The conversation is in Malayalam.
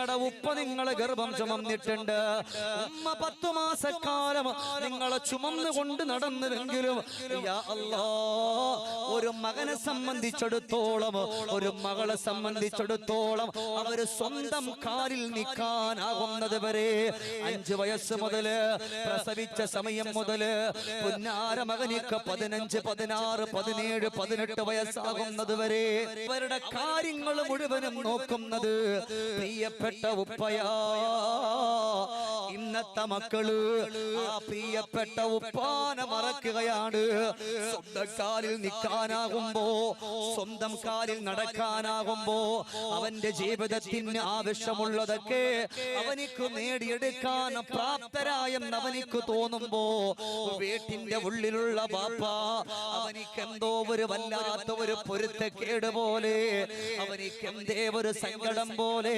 നിങ്ങളുടെ ഉപ്പ നിങ്ങളെ ഗർഭം ചുമന്നിട്ടുണ്ട്, ഉമ്മ 10 മാസക്കാലം നിങ്ങളെ ചുമന്നുകൊണ്ട് നടന്നുവെങ്കിലും യാ അല്ലാ, ഒരു മകനെ സംബന്ധിച്ചിടത്തോളം, ഒരു മകളെ സംബന്ധിച്ചിടത്തോളം അവര് സ്വന്തം കാലിൽ നിൽക്കാനാകുന്നത് വരെ 5 വയസ്സ് മുതൽ പ്രസവിച്ച സമയം മുതൽ പുന്നാര മകനിക്ക് 15, 16, 17, 18 വയസ്സാകുന്നത് വരെ അവരുടെ കാര്യങ്ങൾ മുഴുവനും നോക്കുന്നത് പ്രിയപ്പെട്ട ഉപ്പയാ. ഇന്നത്തെ മക്കള് ആ പ്രിയപ്പെട്ട ഉപ്പാനെ മറക്കുകയാണ്. സ്വന്തം കാലിൽ നിൽക്കാനാകുമ്പോ, സ്വന്തം കാലിൽ നടക്കാനാകുമ്പോ, അവന്റെ ജീവിതത്തിന് ആവശ്യമുള്ളതൊക്കെ അവനിക്ക് നേടിയെടുക്കാൻ പ്രാപ്തരായെന്ന് അവനിക്ക് തോന്നുമ്പോ വീട്ടിന്റെ ഉള്ളിലുള്ള ബാപ്പ അവനിക്ക് എന്തോ ഒരു വല്ലാത്ത ഒരു പൊരുത്തക്കേട് പോലെ, അവനിക്ക് എന്തേ ഒരു സങ്കടം പോലെ.